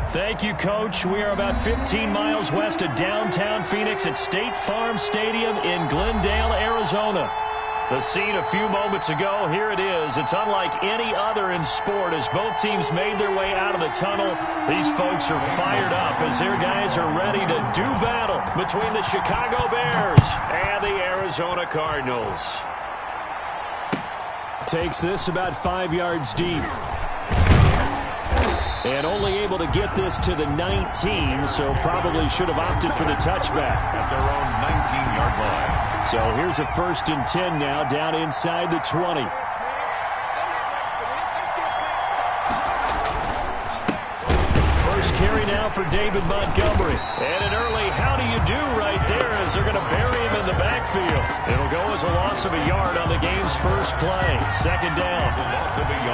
Thank you, Coach. We are about 15 miles west of downtown Phoenix at State Farm Stadium in Glendale, Arizona. The scene a few moments ago, here it is. It's unlike any other in sport as both teams made their way out of the tunnel. These folks are fired up as their guys are ready to do battle between the Chicago Bears and the Arizona Cardinals. Takes this about 5 yards deep. And only able to get this to the 19, so probably should have opted for the touchback. At their own 19-yard line. So here's a 1st and 10 now, down inside the 20. First carry now for David Montgomery. And an early how do you do right there as they're going to bury him in the backfield. It'll go as a loss of a yard on the game's first play. 2nd down.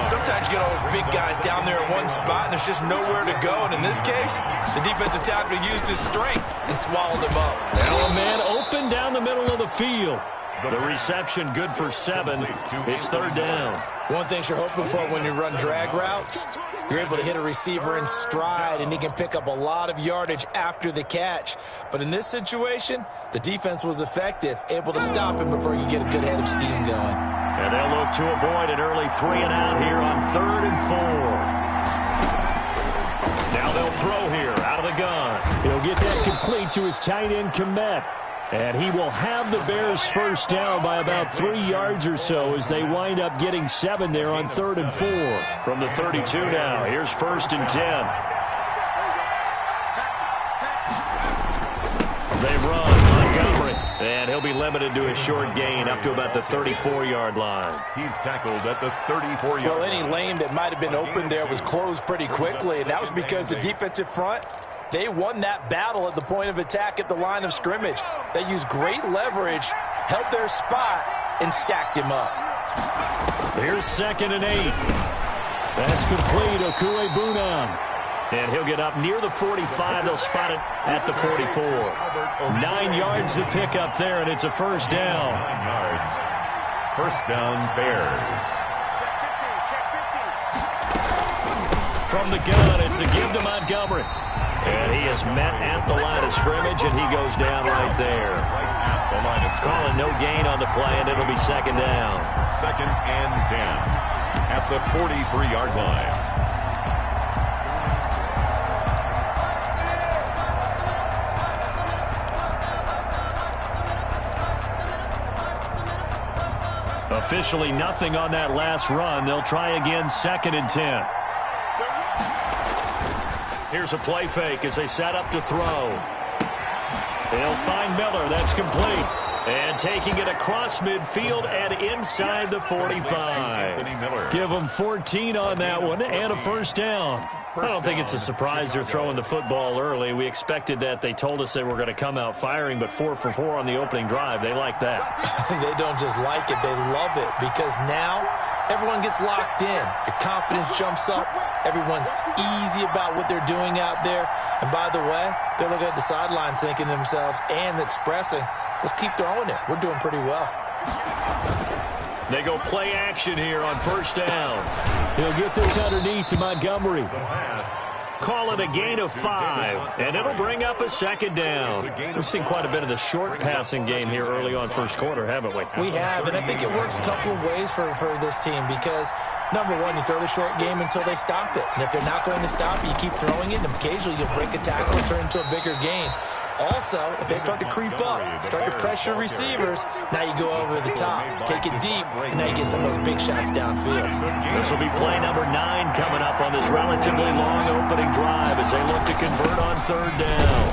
Sometimes you get all those big guys down there in one spot and there's just nowhere to go. And in this case, the defensive tackle used his strength and swallowed him up. Now a man open down the middle of the field. The reception good for 7. It's 3rd down. One thing you're hoping for when you run drag routes, you're able to hit a receiver in stride, and he can pick up a lot of yardage after the catch. But in this situation, the defense was effective, able to stop him before he could get a good head of steam going. And they'll look to avoid an early 3 and out here on 3rd and 4. Now they'll throw here out of the gun. He'll get that complete to his tight end, Komet. And he will have the Bears first down by about 3 yards or so as they wind up getting 7 there on 3rd and 4. From the 32 now, here's 1st and 10. They run Montgomery, and he'll be limited to a short gain up to about the 34-yard line. He's tackled at the 34-yard line. Well, any lane that might have been open there was closed pretty quickly, and that was because the defensive front, they won that battle at the point of attack at the line of scrimmage. They used great leverage, held their spot, and stacked him up. Here's 2nd and 8. That's complete, Okue Bunam. And he'll get up near the 45. They'll spot it at the 44. 9 yards to pick up there, and it's a 1st down. 9 yards. 1st down, Bears. From the gun, it's a give to Montgomery. And he is met at the line of scrimmage, and he goes down right there. Calling no gain on the play, and it'll be 2nd down. 2nd and 10 at the 43-yard line. Officially nothing on that last run. They'll try again, 2nd and 10. Here's a play fake as they set up to throw. They'll find Miller. That's complete. And taking it across midfield and inside the 45. Give them 14 on that one and a 1st down. I don't think it's a surprise they're throwing the football early. We expected that. They told us they were going to come out firing, but 4 for 4 on the opening drive. They like that. They don't just like it. They love it because now everyone gets locked in. Your confidence jumps up. Everyone's easy about what they're doing out there. And by the way, they're looking at the sideline thinking to themselves and expressing, let's keep throwing it. We're doing pretty well. They go play action here on 1st down. He'll get this underneath to Montgomery. Call it a gain of 5, and it'll bring up a 2nd down. We've seen quite a bit of the short passing game here early on 1st quarter, haven't we? We have, and I think it works a couple of ways for this team because, number one, you throw the short game until they stop it. And if they're not going to stop it, you keep throwing it, and occasionally you'll break a tackle and turn into a bigger gain. Also, if they start to creep up, start to pressure receivers, now you go over the top, take it deep, and now you get some of those big shots downfield. This will be play number 9 coming up on this relatively long opening drive as they look to convert on 3rd down.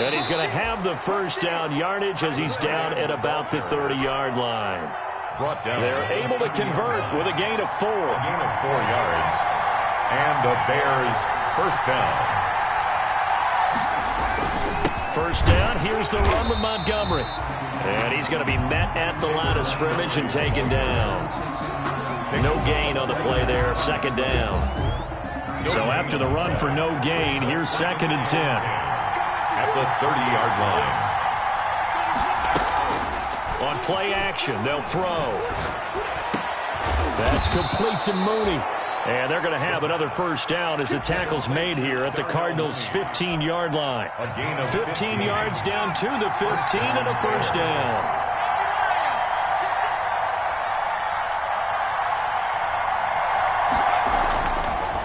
And he's going to have the 1st down yardage as he's down at about the 30-yard line. They're able to convert with a gain of 4. A gain of 4 yards. And the Bears' 1st down. 1st down, here's the run with Montgomery. And he's going to be met at the line of scrimmage and taken down. No gain on the play there, 2nd down. So after the run for no gain, here's 2nd and 10. At the 30-yard line. On play action, they'll throw. That's complete to Mooney. And they're going to have another first down as the tackle's made here at the Cardinals' 15-yard line. 15 yards down to the 15 and a first down.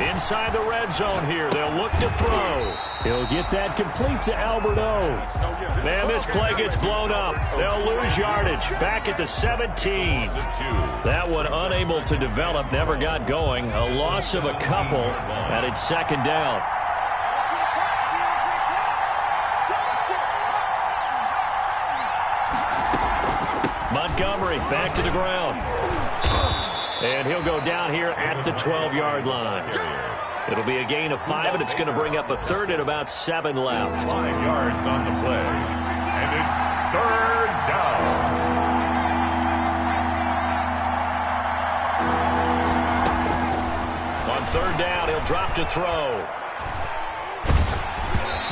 Inside the red zone here, they'll look to throw. He'll get that complete to Alberto. Man, this play gets blown up. They'll lose yardage. Back at the 17. That one unable to develop, never got going. A loss of a couple, and it's second down. Montgomery back to the ground. And he'll go down here at the 12-yard line. It'll be a gain of 5, and it's going to bring up a third and about 7 left. 5 yards on the play. And it's third down. On third down, he'll drop to throw.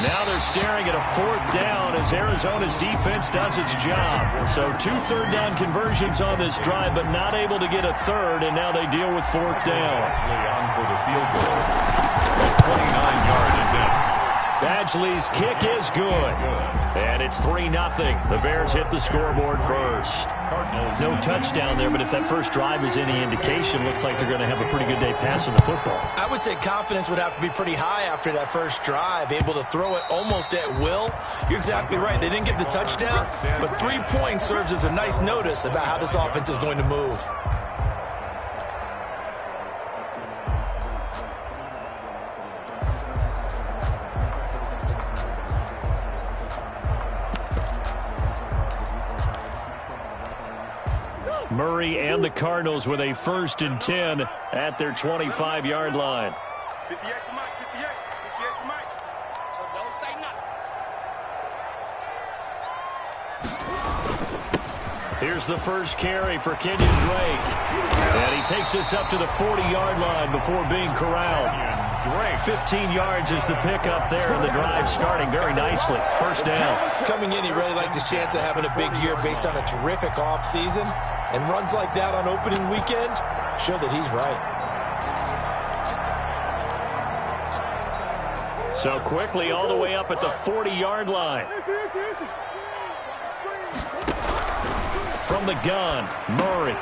Now they're staring at a fourth down as Arizona's defense does its job. So 2 third-down conversions on this drive, but not able to get a third, and now they deal with fourth down. On for the field goal. 29-yard attempt. Badgley's kick is good. And it's 3-0. The Bears hit the scoreboard first. No touchdown there, but if that first drive is any indication, looks like they're going to have a pretty good day passing the football. I would say confidence would have to be pretty high after that first drive, able to throw it almost at will. You're exactly right. They didn't get the touchdown, but 3 points serves as a nice notice about how this offense is going to move. Murray and the Cardinals with a 1st and 10 at their 25-yard line. 58 to Mike, 58 to Mike. So don't say nothing. Here's the first carry for Kenyon Drake. And he takes us up to the 40-yard line before being corralled. Drake, 15 yards is the pickup there, and the drive starting very nicely. First down. Coming in, he really liked his chance of having a big year based on a terrific offseason. And runs like that on opening weekend show that he's right. So quickly all the way up at the 40-yard line. From the gun, Murray.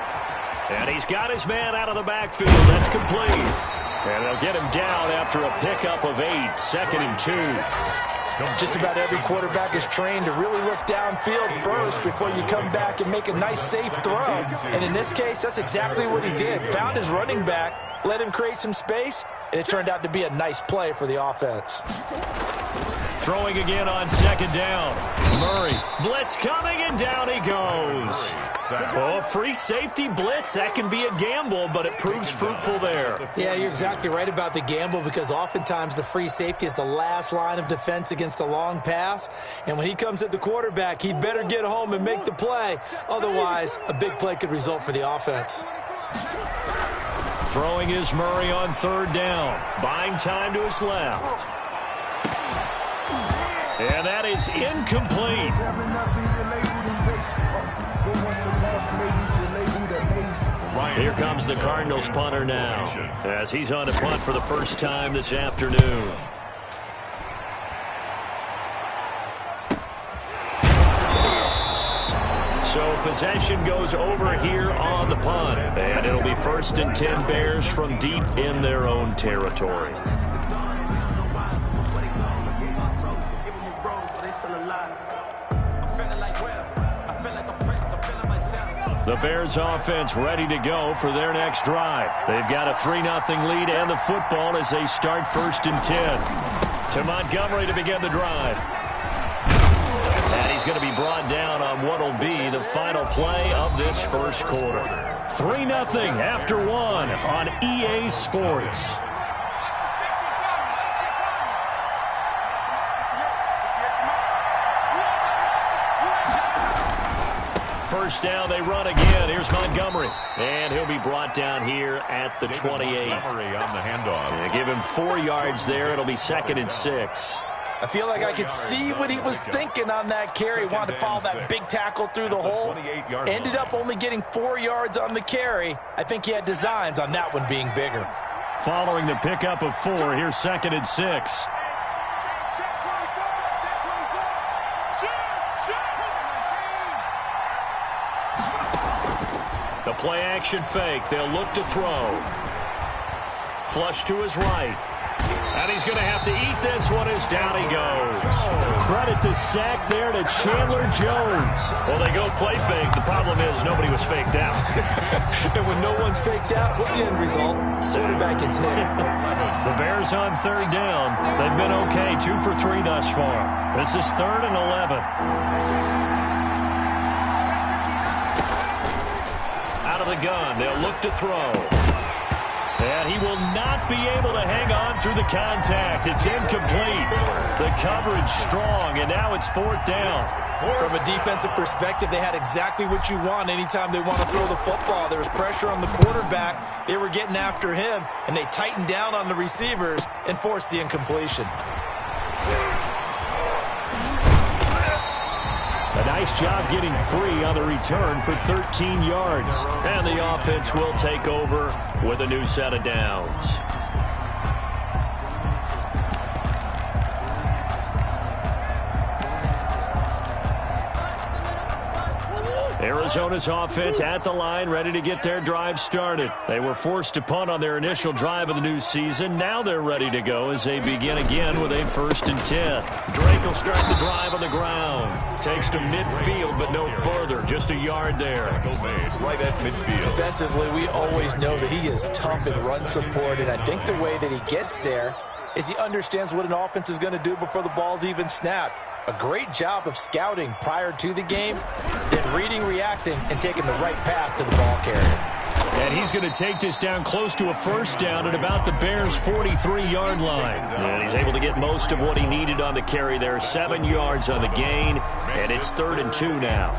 And he's got his man out of the backfield. That's complete. And they'll get him down after a pickup of 8, 2nd and 2. Just about every quarterback is trained to really look downfield first before you come back and make a nice, safe throw. And in this case, that's exactly what he did. Found his running back, let him create some space, and it turned out to be a nice play for the offense. Throwing again on 2nd down. Murray, blitz coming, and down he goes. Oh, free safety blitz, that can be a gamble, but it proves fruitful there. Yeah, you're exactly right about the gamble because oftentimes the free safety is the last line of defense against a long pass. And when he comes at the quarterback, he better get home and make the play. Otherwise, a big play could result for the offense. Throwing is Murray on 3rd down. Buying time to his left. And that is incomplete. Here comes the Cardinals punter now, as he's on to punt for the first time this afternoon. So possession goes over here on the punt, and it'll be 1st and 10 Bears from deep in their own territory. The Bears offense ready to go for their next drive. They've got a 3-0 lead and the football as they start 1st and 10. To Montgomery to begin the drive. And he's going to be brought down on what will be the final play of this first quarter. 3-0 after 1 on EA Sports. First down, they run again. Here's Montgomery. And he'll be brought down here at the 28. Montgomery on the handoff. They give him 4 yards there. It'll be 2nd and 6. I feel like I could see what he was thinking on that carry. Wanted to follow that big tackle through the hole. Ended up only getting 4 yards on the carry. I think he had designs on that one being bigger. following the pickup of 4. Here's 2nd and 6. The play action fake. They'll look to throw. Flush to his right. And he's going to have to eat this one as down he goes. Credit the sack there to Chandler Jones. Well, they go play fake. The problem is nobody was faked out. And when no one's faked out, what's the end result? Quarterback gets hit. The Bears on 3rd down. They've been okay, 2 for 3 thus far. This is 3rd and 11. Out of the gun, they'll look to throw. And he will not be able to hang on through the contact. It's incomplete. The coverage strong, and now it's 4th down. From a defensive perspective, they had exactly what you want anytime they want to throw the football. There was pressure on the quarterback. They were getting after him, and they tightened down on the receivers and forced the incompletion. A nice job getting free on the return for 13 yards. And the offense will take over with a new set of downs. Arizona's offense at the line, ready to get their drive started. They were forced to punt on their initial drive of the new season. Now they're ready to go as they begin again with a 1st and 10. Drake will start the drive on the ground. Takes to midfield, but no further. Just a yard there. Right at midfield. Defensively, we always know that he is tough in run support, and I think the way that he gets there is he understands what an offense is going to do before the ball's even snapped. A great job of scouting prior to the game, then reading, reacting, and taking the right path to the ball carrier. And he's going to take this down close to a 1st down at about the Bears' 43-yard line. And he's able to get most of what he needed on the carry there. 7 yards on the gain, and it's 3rd and 2 now.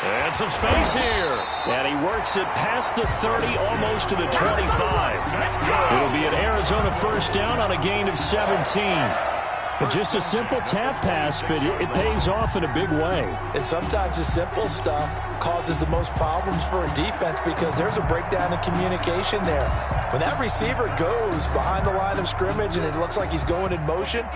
And some space here. And he works it past the 30, almost to the 25. It'll be an Arizona 1st down on a gain of 17. But just a simple tap pass, but it pays off in a big way. And sometimes the simple stuff causes the most problems for a defense because there's a breakdown in communication there. When that receiver goes behind the line of scrimmage and it looks like he's going in motion,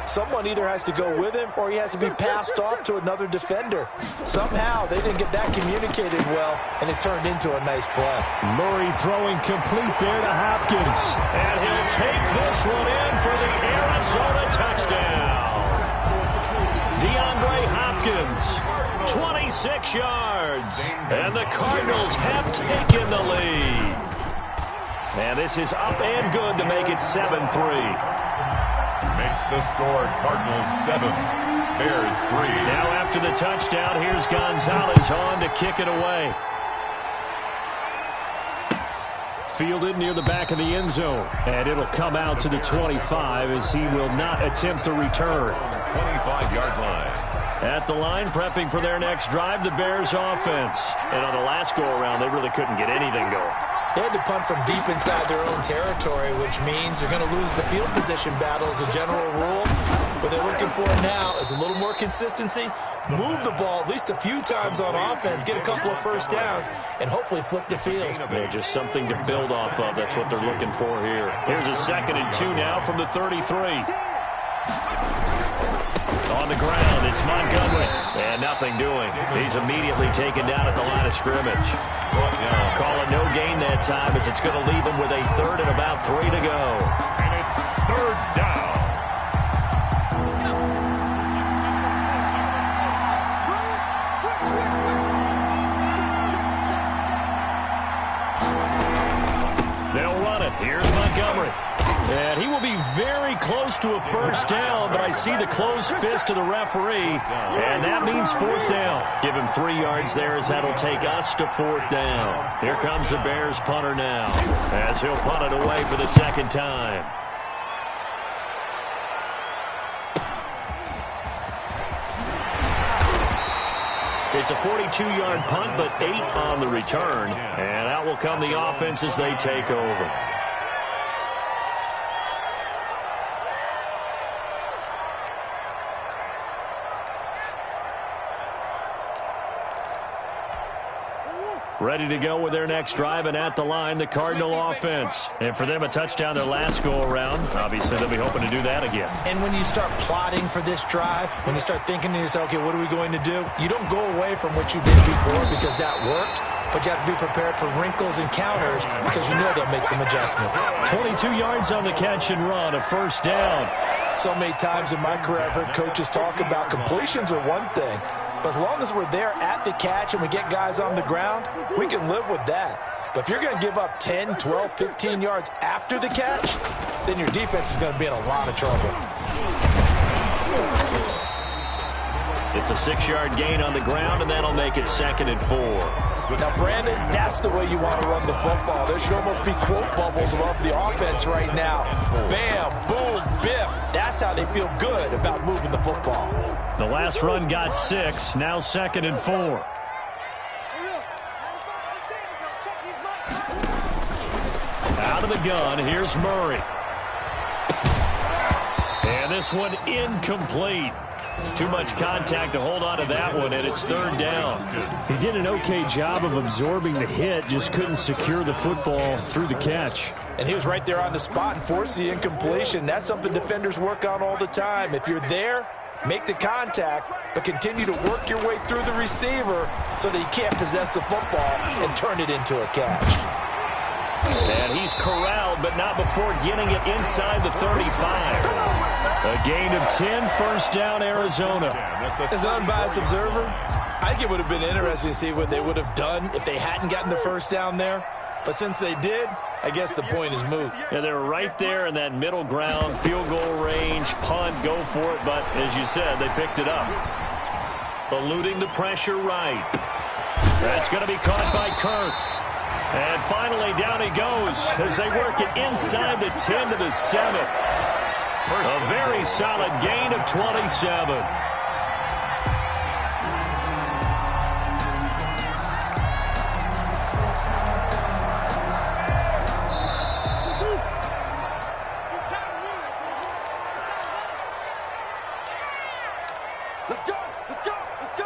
someone either has to go with him or he has to be passed off to another defender. Somehow they didn't get that communicated well, and it turned into a nice play. Murray throwing complete there to Hopkins. And he'll take this one in for the Arizona touchdown. DeAndre Hopkins, 26 yards. And the Cardinals have taken the lead. And this is up and good to make it 7-3. Makes the score Cardinals 7, Bears 3. Now after the touchdown, here's Gonzalez on to kick it away. Fielded near the back of the end zone. And it'll come out to the 25 as he will not attempt to return. 25-yard line. At the line, prepping for their next drive, the Bears offense. And on the last go-around, they really couldn't get anything going. They had to punt from deep inside their own territory, which means they're going to lose the field position battle as a general rule. What they're looking for now is a little more consistency, move the ball at least a few times on offense, get a couple of 1st downs, and hopefully flip the field. Yeah, just something to build off of. That's what they're looking for here. Here's a 2nd and 2 now from the 33. On the ground, it's Montgomery. And nothing doing. He's immediately taken down at the line of scrimmage. Call it no gain that time as it's going to leave him with a 3rd and about 3 to go. And it's 3rd down. They'll run it. Here's Montgomery. And he will be very close to a 1st down, but I see the closed fist of the referee, and that means 4th down. Give him 3 yards there as that'll take us to 4th down. Here comes the Bears punter now as he'll punt it away for the 2nd time. It's a 42-yard punt, but 8 on the return. And out will come the offense as they take over. Ready to go with their next drive, and at the line, the Cardinal offense. And for them, a touchdown their last go-around. Obviously, they'll be hoping to do that again. And when you start plotting for this drive, when you start thinking to yourself, okay, what are we going to do? You don't go away from what you did before because that worked, but you have to be prepared for wrinkles and counters because you know they'll make some adjustments. 22 yards on the catch and run, a first down. So many times in my career, I've heard coaches talk about completions are one thing, but as long as we're there at the catch and we get guys on the ground, we can live with that. But if you're going to give up 10, 12, 15 yards after the catch, then your defense is going to be in a lot of trouble. It's a 6-yard gain on the ground, and that'll make it 2nd and 4. Now, Brandon, that's the way you want to run the football. There should almost be quote bubbles above the offense right now. Bam, boom, biff. That's how they feel good about moving the football. The last run got 6, now 2nd and 4. Out of the gun, here's Murray. And this one incomplete. Too much contact to hold on to that one, and it's 3rd down. He did an okay job of absorbing the hit, just couldn't secure the football through the catch. And he was right there on the spot and forced the incompletion. That's something defenders work on all the time. If you're there, make the contact, but continue to work your way through the receiver so that you can't possess the football and turn it into a catch. And he's corralled, but not before getting it inside the 35. A gain of 10, first down, Arizona. As an unbiased observer, I think it would have been interesting to see what they would have done if they hadn't gotten the first down there. But since they did, I guess the point is moot. Yeah, they're right there in that middle ground, field goal range, punt, go for it. But as you said, they picked it up. Eluding the pressure right. That's going to be caught by Kirk. And finally, down he goes as they work it inside the 10 to the 7. A very solid gain of 27. Let's go! Let's go! Let's go!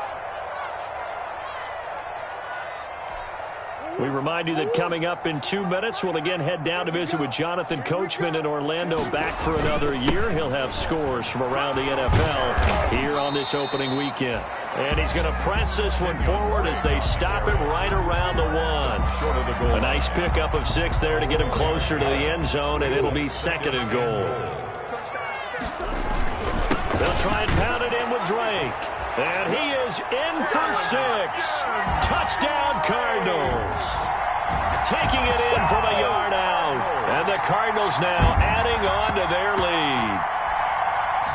We remind you that coming up in 2 minutes, we'll again head down to visit with Jonathan Coachman in Orlando, back for another year. He'll have scores from around the NFL here on this opening weekend. And he's going to press this one forward as they stop him right around the 1. Short of the goal. A nice pickup of 6 there to get him closer to the end zone, and it'll be 2nd and goal. They'll try and pound it in with Drake. And he is in for 6. Touchdown, Cardinals. Taking it in from a yard out. And the Cardinals now adding on to their lead.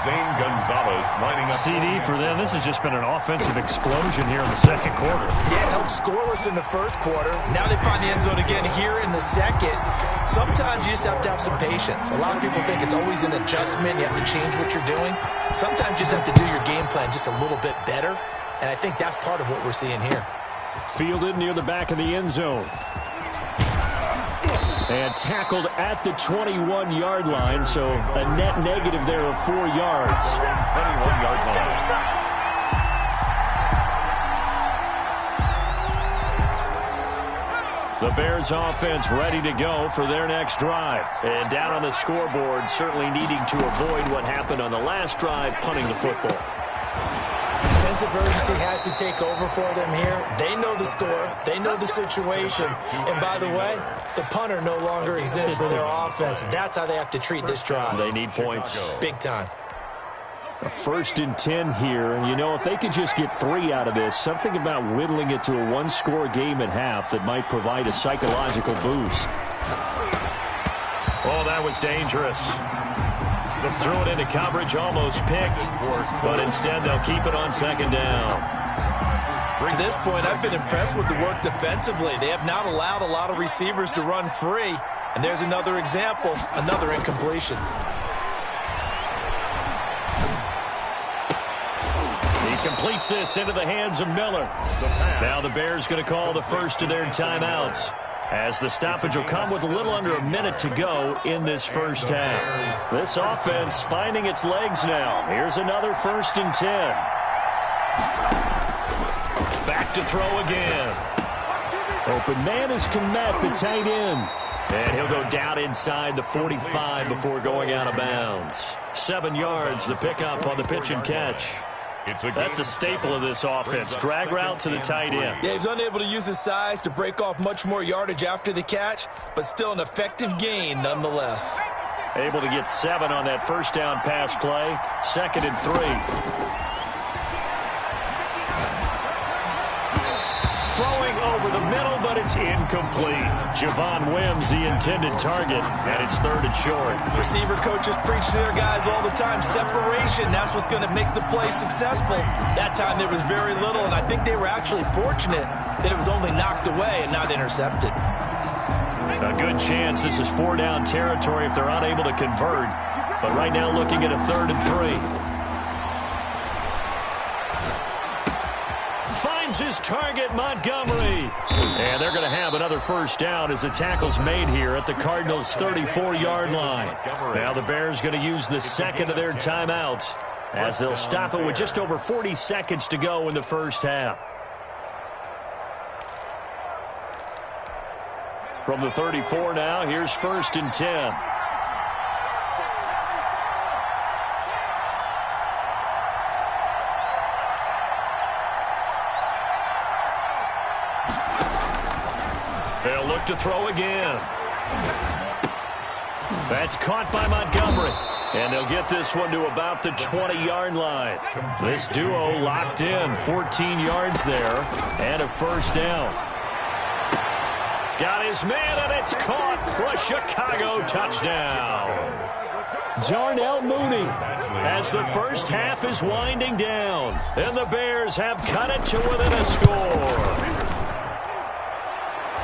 Zane Gonzalez lining up. CD for them. This has just been an offensive explosion here in the second quarter. Yeah, it held scoreless in the first quarter. Now they find the end zone again here in the second. Sometimes you just have to have some patience. A lot of people think it's always an adjustment. You have to change what you're doing. Sometimes you just have to do your game plan just a little bit better. And I think that's part of what we're seeing here. Fielded near the back of the end zone. And tackled at the 21-yard line, so a net negative there of 4 yards. 21-yard line. The Bears offense ready to go for their next drive. And down on the scoreboard, certainly needing to avoid what happened on the last drive, punting the football. Sense of urgency has to take over for them here. They know the score. They know the situation. And by the way, the punter no longer exists for their offense. That's how they have to treat this drive. They need points. Big time. A 1st and 10 here, and you know, if they could just get 3 out of this, something about whittling it to a 1-score game at half that might provide a psychological boost. Oh, that was dangerous. Threw it into coverage, almost picked, but instead they'll keep it on 2nd down. To this point, I've been impressed with the work defensively. They have not allowed a lot of receivers to run free. And there's another example, another incompletion. He completes this into the hands of Miller. Now the Bears going to call the first of their timeouts, as the stoppage will come with a little under a minute to go in this first half. This offense finding its legs now. Here's another 1st and 10. Back to throw again. Open man is Komet, the tight end. And he'll go down inside the 45 before going out of bounds. 7 yards, the pickup on the pitch and catch. That's a staple of this offense. Drag route to the tight end. Yeah, he's unable to use his size to break off much more yardage after the catch, but still an effective gain nonetheless. Able to get 7 on that first down pass play. 2nd and 3. Throwing over the middle, but it's incomplete. Javon Wims, the intended target, and it's 3rd and short. Receiver coaches preach to their guys all the time. Separation, that's what's going to make the play successful. That time there was very little, and I think they were actually fortunate that it was only knocked away and not intercepted. A good chance this is 4-down territory if they're unable to convert. But right now looking at a 3rd and 3. Finds his target, Montgomery. And they're going to have another first down as the tackle's made here at the Cardinals' 34-yard line. Now the Bears going to use the 2nd of their timeouts as they'll stop it with just over 40 seconds to go in the first half. From the 34 now, here's 1st and 10. They'll look to throw again. That's caught by Montgomery. And they'll get this one to about the 20-yard line. This duo locked in, 14 yards there, and a first down. Got his man, and it's caught for a Chicago touchdown. Darnell Mooney. As the first half is winding down, and the Bears have cut it to within a score.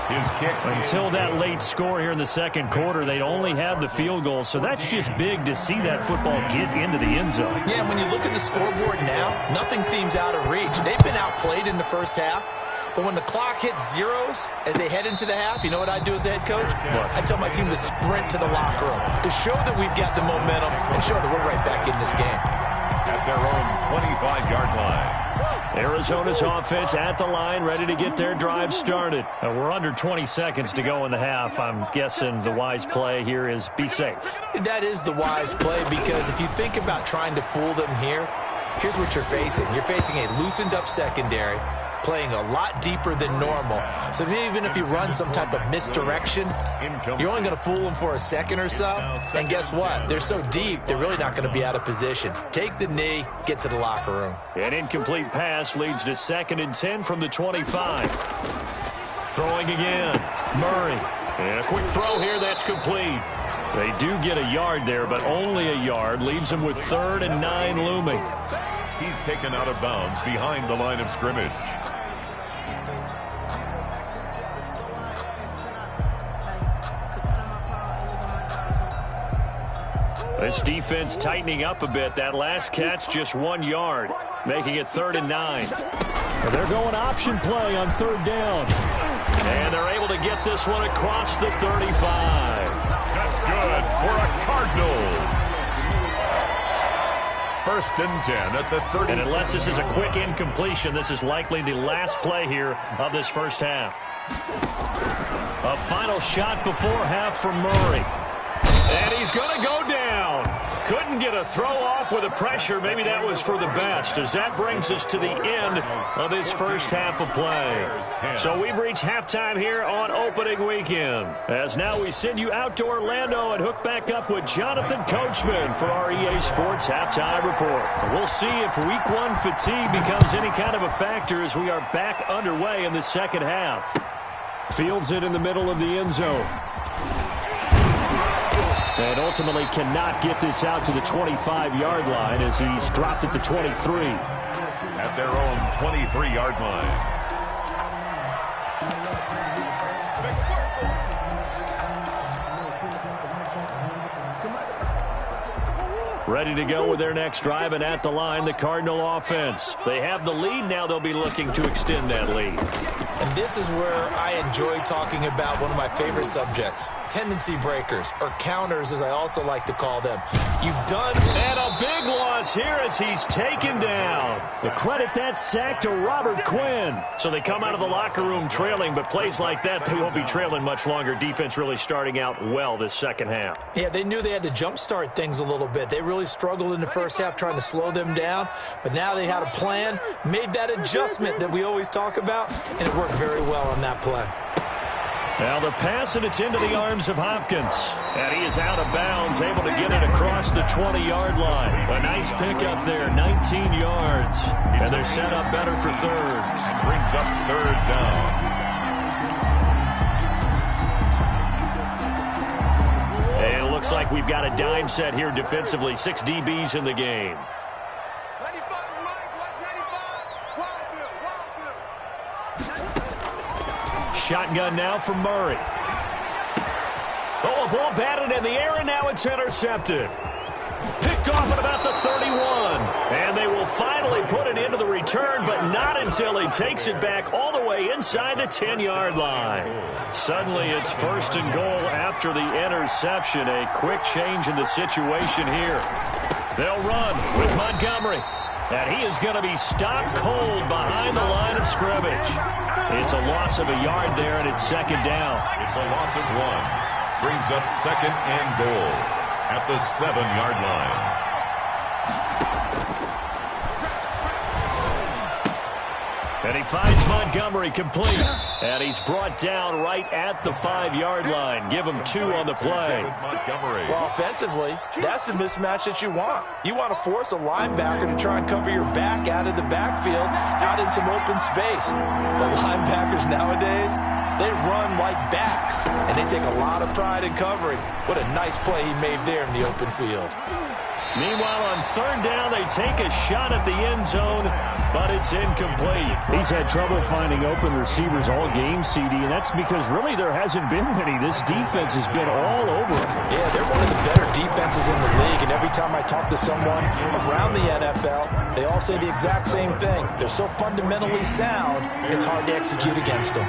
His kick. Until that late score here in the second quarter, they'd only had the field goal, so that's just big to see that football get into the end zone. Yeah, when you look at the scoreboard now, nothing seems out of reach. They've been outplayed in the first half, but when the clock hits zeros as they head into the half, you know what I do as a head coach? I tell my team to sprint to the locker room to show that we've got the momentum and show that we're right back in this game. At their own 25-yard line. Arizona's offense at the line, ready to get their drive started. We're under 20 seconds to go in the half. I'm guessing the wise play here is be safe. That is the wise play, because if you think about trying to fool them here, here's what you're facing. You're facing a loosened up secondary, playing a lot deeper than normal. So even if you run some type of misdirection, you're only going to fool them for a second or so. And guess what? They're so deep, they're really not going to be out of position. Take the knee, get to the locker room. An incomplete pass leads to 2nd and 10 from the 25. Throwing again. Murray. And a quick throw here that's complete. They do get a yard there, but only a yard. Leaves them with 3rd and 9 looming. He's taken out of bounds behind the line of scrimmage. This defense tightening up a bit. That last catch just 1 yard, making it 3rd and 9. They're going option play on 3rd down. And they're able to get this one across the 35. That's good for a Cardinals. 1st and 10 at the 30. And unless this is a quick incompletion, this is likely the last play here of this first half. A final shot before half from Murray. And he's going to go down. Couldn't get a throw off with the pressure. Maybe that was for the best, as that brings us to the end of this first half of play. So we've reached halftime here on opening weekend, as now we send you out to Orlando and hook back up with Jonathan Coachman for our EA Sports Halftime Report. We'll see if Week 1 fatigue becomes any kind of a factor as we are back underway in the second half. Fields it in the middle of the end zone. And ultimately cannot get this out to the 25-yard line as he's dropped at the 23. At their own 23-yard line. Ready to go with their next drive, and at the line, the Cardinal offense. They have the lead. Now they'll be looking to extend that lead. And this is where I enjoy talking about one of my favorite subjects, tendency breakers, or counters, as I also like to call them. You've done... And a big loss here as he's taken down. The credit that sack to Robert Quinn. So they come out of the locker room trailing, but plays like that, they won't be trailing much longer. Defense really starting out well this second half. Yeah, they knew they had to jumpstart things a little bit. They really struggled in the first half trying to slow them down, but now they had a plan, made that adjustment that we always talk about, and it worked very well on that play. Now the pass, and it's into the arms of Hopkins. And he is out of bounds, able to get it across the 20-yard line. A nice pickup there, 19 yards. And they're set up better for third. And brings up third down. And it looks like we've got a dime set here defensively. 6 DBs in the game. Shotgun now for Murray. Oh, a ball batted in the air, and now it's intercepted. Picked off at about the 31. And they will finally put it into the return, but not until he takes it back all the way inside the 10-yard line. Suddenly it's first and goal after the interception. A quick change in the situation here. They'll run with Montgomery. And he is going to be stopped cold behind the line of scrimmage. It's a loss of a yard there, and it's second down. It's a loss of 1. Brings up second and goal at the 7-yard line. And he finds Montgomery complete. And he's brought down right at the 5-yard line. Give him 2 on the play. Well, offensively, that's the mismatch that you want. You want to force a linebacker to try and cover your back out of the backfield, out in some open space. But linebackers nowadays, they run like backs, and they take a lot of pride in covering. What a nice play he made there in the open field. Meanwhile, on third down, they take a shot at the end zone, but it's incomplete. He's had trouble finding open receivers all game, CD, and that's because really there hasn't been many. This defense has been all over him. Yeah, they're one of the better defenses in the league, and every time I talk to someone around the NFL, they all say the exact same thing. They're so fundamentally sound, it's hard to execute against them.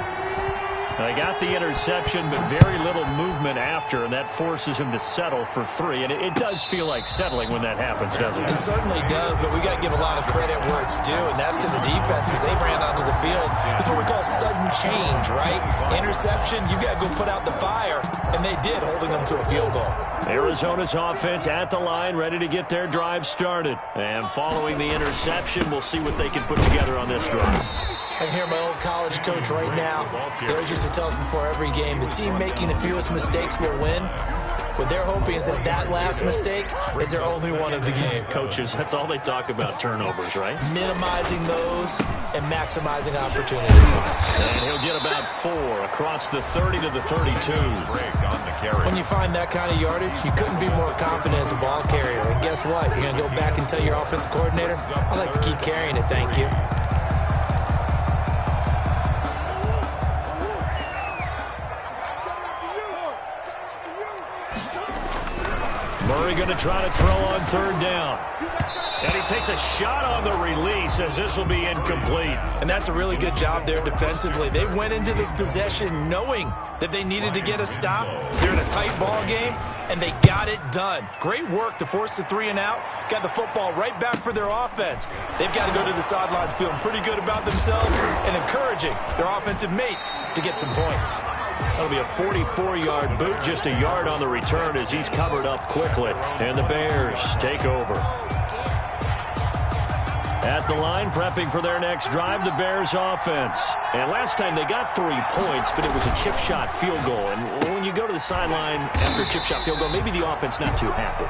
They got the interception, but very little movement after, and that forces him to settle for 3. And it does feel like settling when that happens, doesn't it? It certainly does, but we got to give a lot of credit where it's due, and that's to the defense because they ran onto the field. This is what we call sudden change, right? Interception, you got to go put out the fire, and they did, holding them to a field goal. Arizona's offense at the line, ready to get their drive started. And following the interception, we'll see what they can put together on this drive. I can hear my old college coach right now. He always used to tell us before every game, the team making the fewest mistakes will win. What they're hoping is that that last mistake is their only one of the game. Coaches, that's all they talk about, turnovers, right? Minimizing those and maximizing opportunities. And he'll get about 4 across the 30 to the 32. Break on the carry. When you find that kind of yardage, you couldn't be more confident as a ball carrier. And guess what? You're going to go back and tell your offensive coordinator, I'd like to keep carrying it, thank you. Murray going to try to throw on third down. And he takes a shot on the release as this will be incomplete. And that's a really good job there defensively. They went into this possession knowing that they needed to get a stop. They're in a tight ball game, and they got it done. Great work to force the 3 and out. Got the football right back for their offense. They've got to go to the sidelines feeling pretty good about themselves and encouraging their offensive mates to get some points. That'll be a 44-yard boot, just a yard on the return as he's covered up quickly. And the Bears take over. At the line, prepping for their next drive, the Bears offense. And last time they got 3 points, but it was a chip shot field goal. And when you go to the sideline after a chip shot field goal, maybe the offense not too happy.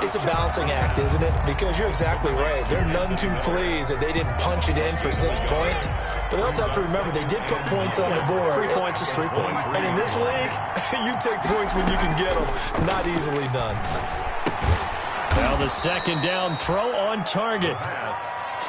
It's a balancing act, isn't it? Because you're exactly right. They're none too pleased that they didn't punch it in for 6 points. But they also have to remember they did put points on the board. 3 points is 3 points. And in this league, you take points when you can get them. Not easily done. Now the second down throw on target.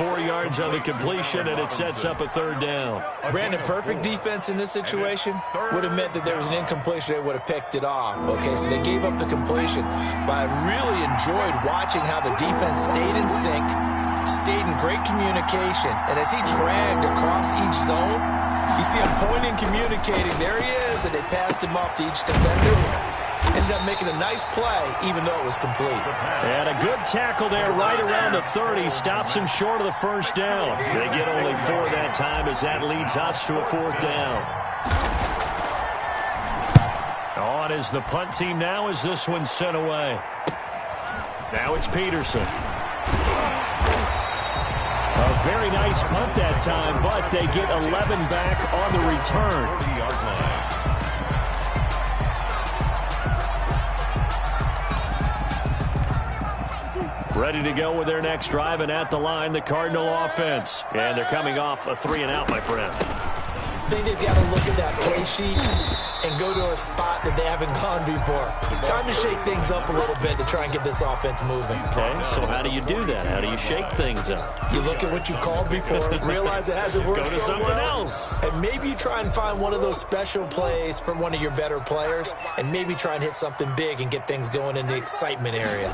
4 yards on the completion, and it sets up a 3rd down. Brandon, perfect defense in this situation would have meant that there was an incompletion. They would have picked it off. Okay, so they gave up the completion. But I really enjoyed watching how the defense stayed in sync, stayed in great communication, and as he dragged across each zone, you see him pointing, communicating. There he is, and they passed him off to each defender. Ended up making a nice play, even though it was complete. And a good tackle there right around the 30. Stops him short of the 1st down. They get only 4 that time as that leads us to a 4th down. On is the punt team now as this one's sent away. Now it's Peterson. A very nice punt that time, but they get 11 back on the return. 40-yard line. Ready to go with their next drive, and at the line, the Cardinal offense. And they're coming off a 3-and-out, my friend. I think they've got to look at that play sheet and go to a spot that they haven't gone before. Time to shake things up a little bit to try and get this offense moving. Okay, so how do you do that? How do you shake things up? You look at what you called before, realize it hasn't worked Go to so something well, else. and maybe you try and find one of those special plays from one of your better players, and maybe try and hit something big and get things going in the excitement area.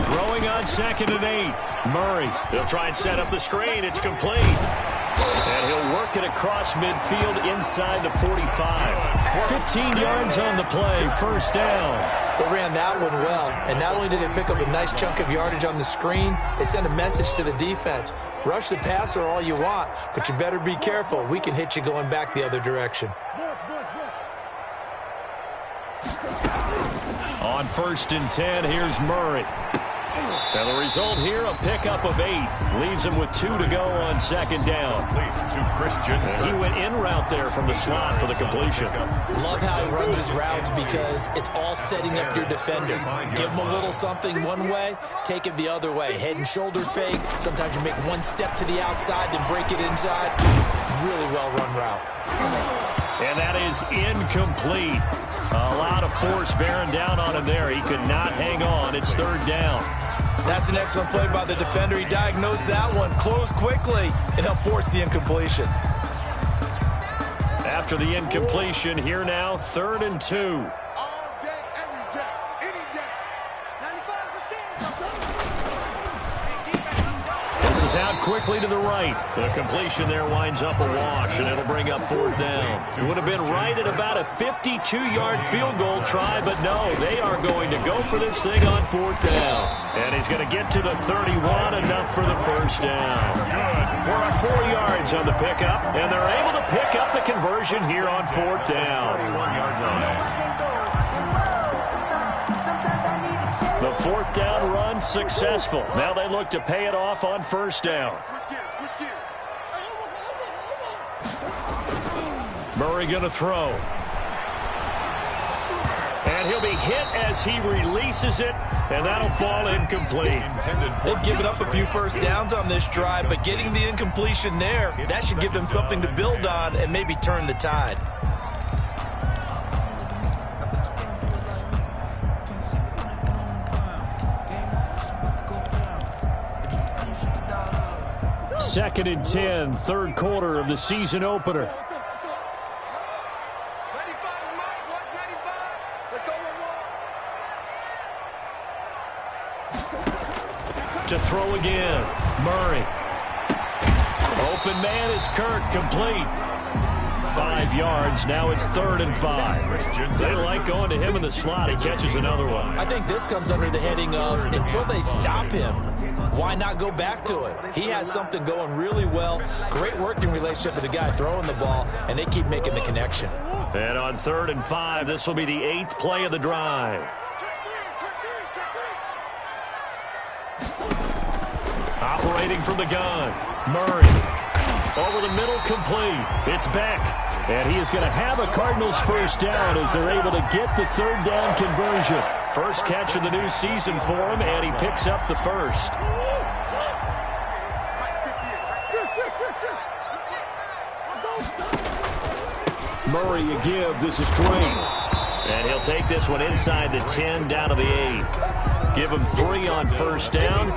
Throwing on 2nd and 8. Murray. He'll try and set up the screen. It's complete. And he'll work it across midfield inside the 45. 15 yards on the play. 1st down. They ran that one well, and not only did they pick up a nice chunk of yardage on the screen, they sent a message to the defense. Rush the passer all you want, but you better be careful. We can hit you going back the other direction. On 1st and 10, here's Murray. And the result here, a pickup of 8. Leaves him with 2 to go on 2nd down. To Christian. He went in route there from the slot for the completion. Love how he runs his routes because it's all setting up your defender. Give him a little something one way, take it the other way. Head and shoulder fake. Sometimes you make one step to the outside, then break it inside. Really well-run route. And that is incomplete. A lot of force bearing down on him there. He could not hang on. It's 3rd down. That's an excellent play by the defender. He diagnosed that one, closed quickly, and helped force the incompletion. After the incompletion, here now, 3rd and 2. All day, every day, any day. 95%. This is out quickly to the right. The completion there winds up a wash, and it'll bring up 4th down. It would have been right at about a 52-yard field goal try, but no, they are going to go for this thing on 4th down. And he's going to get to the 31, enough for the 1st down. We're on 4 yards on the pickup, and they're able to pick up the conversion here on 4th down. 41-yard line. The 4th down run successful. Now they look to pay it off on 1st down. Switch gears, switch gears. Murray going to throw. And he'll be hit as he releases it, and that'll fall incomplete. They've given up a few 1st downs on this drive, but getting the incompletion there, that should give them something to build on and maybe turn the tide. Second and 10, 3rd quarter of the season opener. 95, Mike, 195. Let's go, one more. To throw again, Murray. Open man is Kirk, complete. 5 yards, now it's 3rd and 5. They like going to him in the slot. He catches another one. I think this comes under the heading of, until they stop him, why not go back to it? He has something going really well. Great working relationship with the guy throwing the ball, and they keep making the connection. And on 3rd and 5, this will be the 8th play of the drive. Operating from the gun, Murray. Over the middle, complete. It's Beck. And he is going to have a Cardinals 1st down as they're able to get the 3rd down conversion. First catch of the new season for him, and he picks up the 1st. Murray a give. This is Drake. And he'll take this one inside the 10, down to the 8. Give him 3 on first down.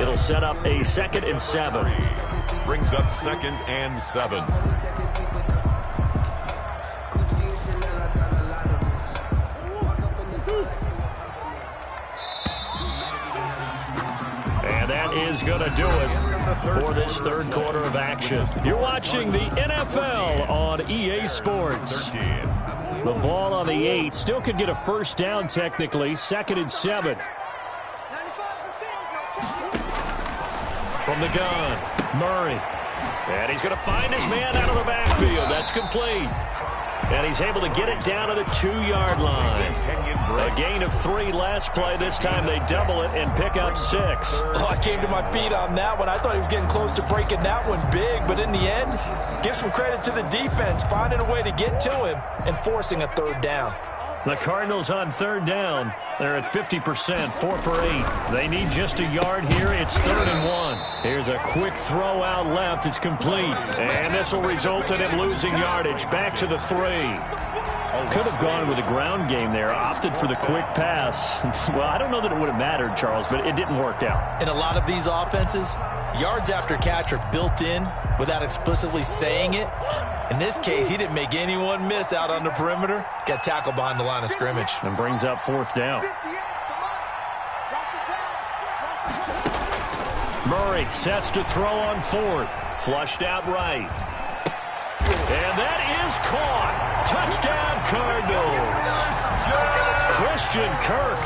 It'll set up a 2nd and 7. Brings up 2nd and 7. And that is going to do it for this third quarter of action. You're watching the NFL on EA Sports. The ball on the 8. Still could get a first down technically. 2nd and 7. From the gun, Murray. And he's going to find his man out of the backfield. That's complete. And he's able to get it down to the 2-yard line. A gain of 3 last play. This time they double it and pick up 6. Oh, I came to my feet on that one. I thought he was getting close to breaking that one big. But in the end, give some credit to the defense, finding a way to get to him and forcing a 3rd down. The Cardinals on 3rd down. They're at 50%, 4 for 8. They need just a yard here. It's 3rd and 1. Here's a quick throw out left. It's complete. And this will result in him losing yardage. Back to the 3. Could have gone with a ground game there. Opted for the quick pass. Well, I don't know that it would have mattered, Charles, but it didn't work out. In a lot of these offenses, yards after catch are built in without explicitly saying it. In this case, he didn't make anyone miss out on the perimeter. Got tackled behind the line of scrimmage. And brings up 4th down. Murray sets to throw on 4th. Flushed out right. And that is caught. Touchdown, Cardinals. Christian Kirk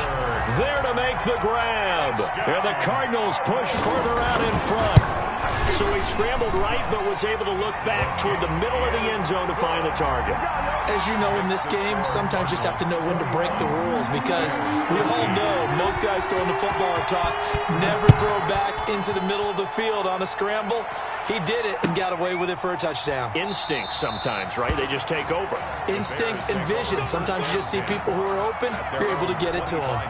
there to make the grab. And the Cardinals push further out in front. So he scrambled right, but was able to look back toward the middle of the end zone to find the target. As you know, in this game, sometimes you just have to know when to break the rules, because we all know most guys throwing the football are taught never throw back into the middle of the field on a scramble. He did it and got away with it for a touchdown. Instinct sometimes, right? They just take over. Instinct and vision. Sometimes you just see people who are open, you're able to get it to them.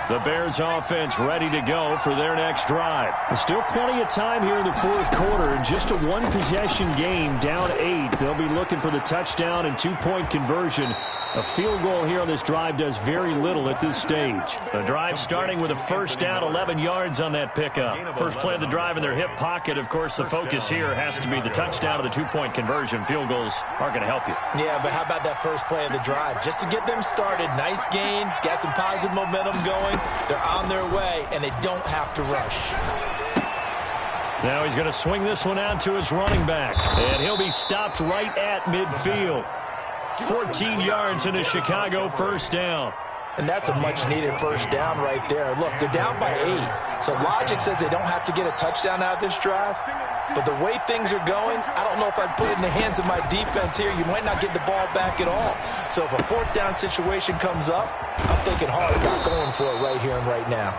The Bears offense ready to go for their next drive. There's still plenty of time here in the 4th quarter. Just a 1-possession game, down 8. They'll be looking for the touchdown and 2-point conversion. A field goal here on this drive does very little at this stage. The drive starting with a first down, 11 yards on that pickup. First play of the drive in their hip pocket. Of course, the focus here has to be the touchdown or the 2-point conversion. Field goals aren't going to help you. Yeah, but how about that first play of the drive? Just to get them started, nice gain, got some positive momentum going. They're on their way, and they don't have to rush. Now he's going to swing this one out to his running back, and he'll be stopped right at midfield. 14 yards in a Chicago first down. And that's a much-needed first down right there. Look, they're down by 8. So logic says they don't have to get a touchdown out of this drive. But the way things are going, I don't know if I'd put it in the hands of my defense here. You might not get the ball back at all. So if a 4th down situation comes up, I'm thinking hard about going for it right here and right now.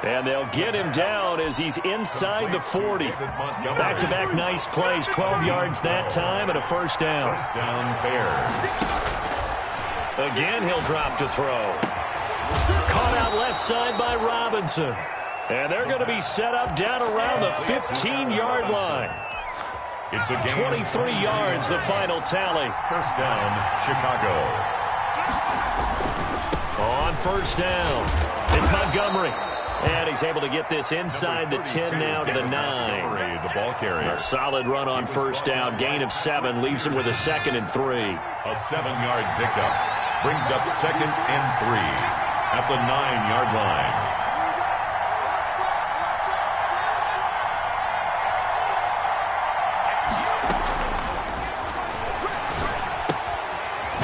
And they'll get him down as he's inside the 40. Back-to-back nice plays, 12 yards that time and a first down. First down, Bears. Again, he'll drop to throw. Caught out left side by Robinson. And they're going to be set up down around the 15-yard line. It's a gain 23 yards, the final tally. First down, Chicago. On first down, it's Montgomery. And he's able to get this inside the 10 now to the 9. The ball carrier. A solid run on first down. Gain of 7 leaves him with a 2nd and 3. A 7-yard pickup brings up 2nd and 3 at the 9-yard line.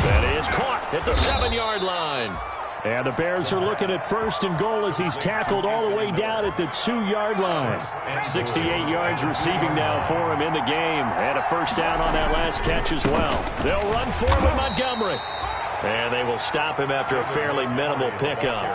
That is caught at the 7-yard line. And the Bears are looking at 1st and goal as he's tackled all the way down at the 2-yard line. 68 yards receiving now for him in the game. And a first down on that last catch as well. They'll run for him with Montgomery. And they will stop him after a fairly minimal pickup.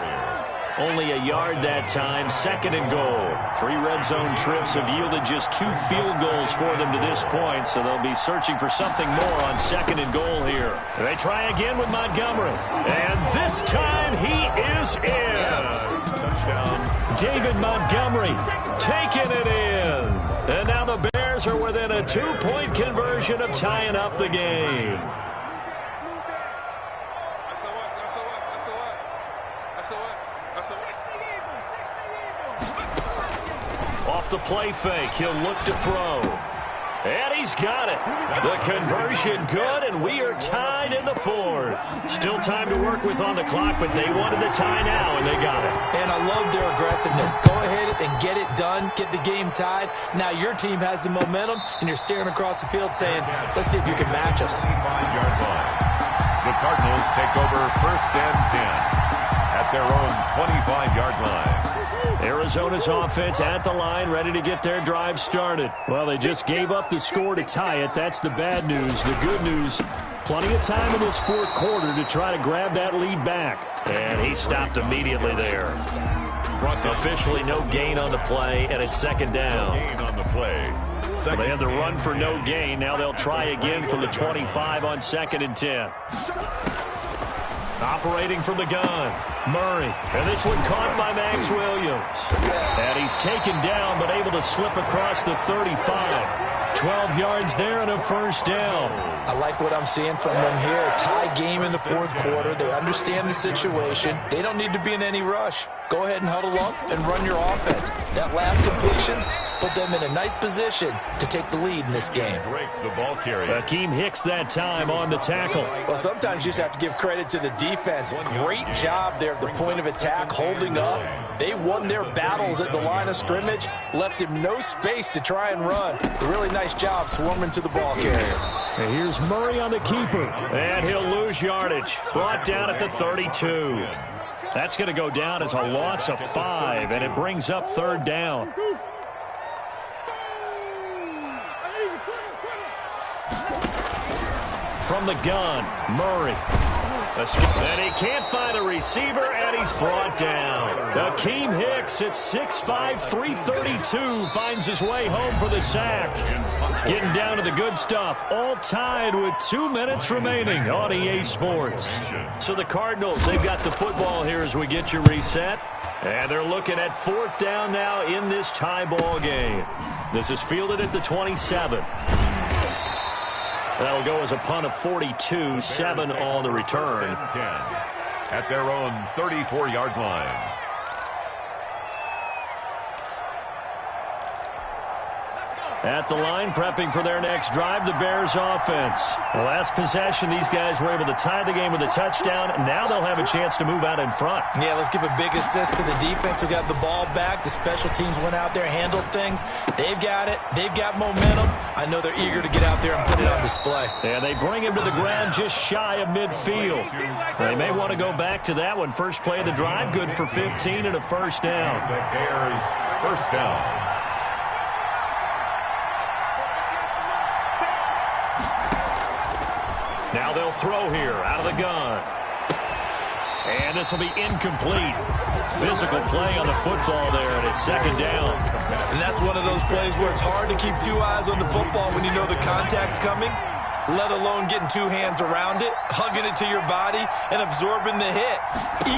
Only a yard that time, 2nd and goal. 3 red zone trips have yielded just 2 field goals for them to this point, so they'll be searching for something more on 2nd and goal here. They try again with Montgomery, and this time he is in. Yes. Touchdown. David Montgomery taking it in. And now the Bears are within a 2-point conversion of tying up the game. Off the play fake, he'll look to throw. And he's got it. The conversion good, and we are tied in the fourth. Still time to work with on the clock, but they wanted the tie now, and they got it. And I love their aggressiveness. Go ahead and get it done, get the game tied. Now your team has the momentum, and you're staring across the field saying, let's see if you can match us. 5-yard line. The Cardinals take over 1st and 10 at their own 25-yard line. Arizona's offense at the line, ready to get their drive started. Well, they just gave up the score to tie it. That's the bad news. The good news, plenty of time in this fourth quarter to try to grab that lead back. And he stopped immediately there. Officially no gain on the play, and it's 2nd down. Gain on the play. Well, they had the run for no gain. Now they'll try again from the 25 on 2nd and 10. Operating from the gun, Murray. And this one caught by Max Williams. And he's taken down, but able to slip across the 35. 12 yards there and a 1st down. I like what I'm seeing from them here. A tie game in the fourth quarter. They understand the situation. They don't need to be in any rush. Go ahead and huddle up and run your offense. That last completion put them in a nice position to take the lead in this game. Break the ball carrier. Akeem Hicks that time on the tackle. Well, sometimes you just have to give credit to the defense. Great job there at the point of attack, holding up. They won their battles at the line of scrimmage, left him no space to try and run. A really nice job swarming to the ball carrier. And here's Murray on the keeper. And he'll lose yardage. Brought down at the 32. That's going to go down as a loss of 5, and it brings up 3rd down. From the gun, Murray. And he can't find a receiver, and he's brought down. Akeem Hicks at 6'5", 332 finds his way home for the sack. Getting down to the good stuff. All tied with 2 minutes remaining on EA Sports. So the Cardinals, they've got the football here as we get you reset. And they're looking at 4th down now in this tie ball game. This is fielded at the 27. That'll go as a punt of 42, 7 on the return. At their own 34-yard line. At the line, prepping for their next drive, the Bears offense. The last possession, these guys were able to tie the game with a touchdown. Now they'll have a chance to move out in front. Yeah, let's give a big assist to the defense who got the ball back. The special teams went out there, handled things. They've got it. They've got momentum. I know they're eager to get out there and put it on display. And they bring him to the ground just shy of midfield. They may want to go back to that one. First play of the drive, good for 15 and a 1st down. The Bears 1st down. Now they'll throw here out of the gun. And this will be incomplete. Physical play on the football there, and it's 2nd down. And that's one of those plays where it's hard to keep 2 eyes on the football when you know the contact's coming, let alone getting 2 hands around it, hugging it to your body, and absorbing the hit.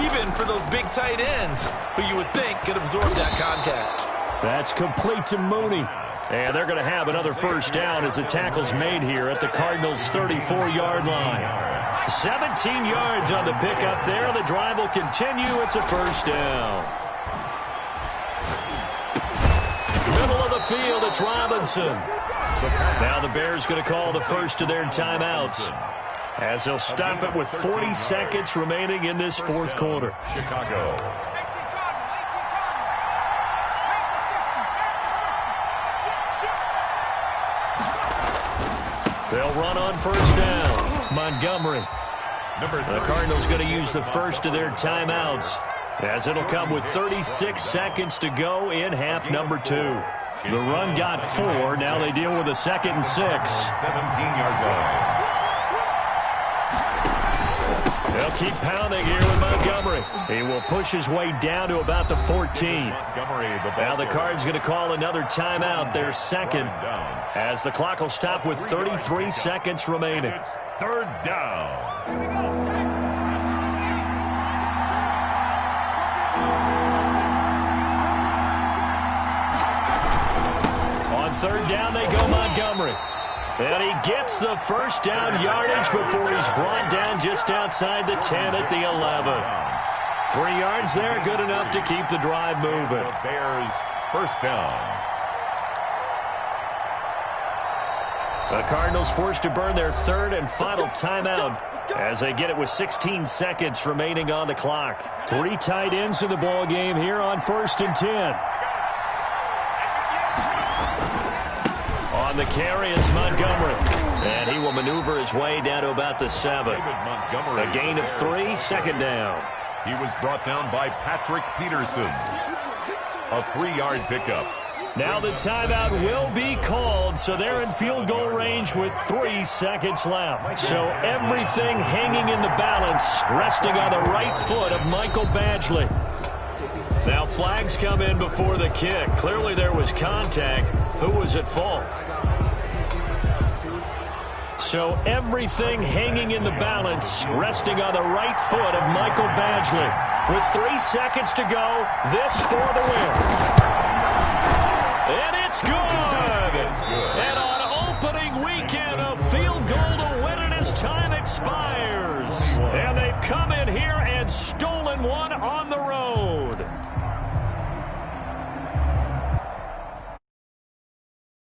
Even for those big tight ends who you would think could absorb that contact. That's complete to Mooney. And they're going to have another 1st down as the tackle's made here at the Cardinals' 34-yard line. 17 yards on the pickup there. The drive will continue. It's a 1st down. Middle of the field, it's Robinson. Now the Bears going to call the first of their timeouts as they'll stop it with 40 seconds remaining in this fourth quarter. Chicago. They'll run on 1st down. Montgomery. The Cardinals going to use the first of their timeouts as it'll come with 36 seconds to go in half number 2. The run got 4. Now they deal with a 2nd and 6. 17-yard line. They'll keep pounding here with Montgomery. He will push his way down to about the 14. Now the Cards going to call another timeout, their 2nd, as the clock will stop with 33 seconds remaining. 3rd down. On 3rd down, they go Montgomery. And he gets the 1st down yardage before he's brought down just outside the 10 at the 11. 3 yards there, good enough to keep the drive moving. The Bears first down. The Cardinals forced to burn their 3rd and final timeout as they get it with 16 seconds remaining on the clock. 3 tight ends in the ball game here on 1st and 10. On the carry, it's Montgomery. And he will maneuver his way down to about the 7. Montgomery. A gain of 3, 2nd down. He was brought down by Patrick Peterson. A 3-yard pickup. Now the timeout will be called, so they're in field goal range with 3 seconds left. So everything hanging in the balance, resting on the right foot of Michael Badgley. Now flags come in before the kick. Clearly there was contact. Who was at fault? So everything hanging in the balance, resting on the right foot of Michael Badgley. With 3 seconds to go, this for the win. And it's good. And on opening weekend, a field goal to win it as time expires. And they've come in here and stolen one on the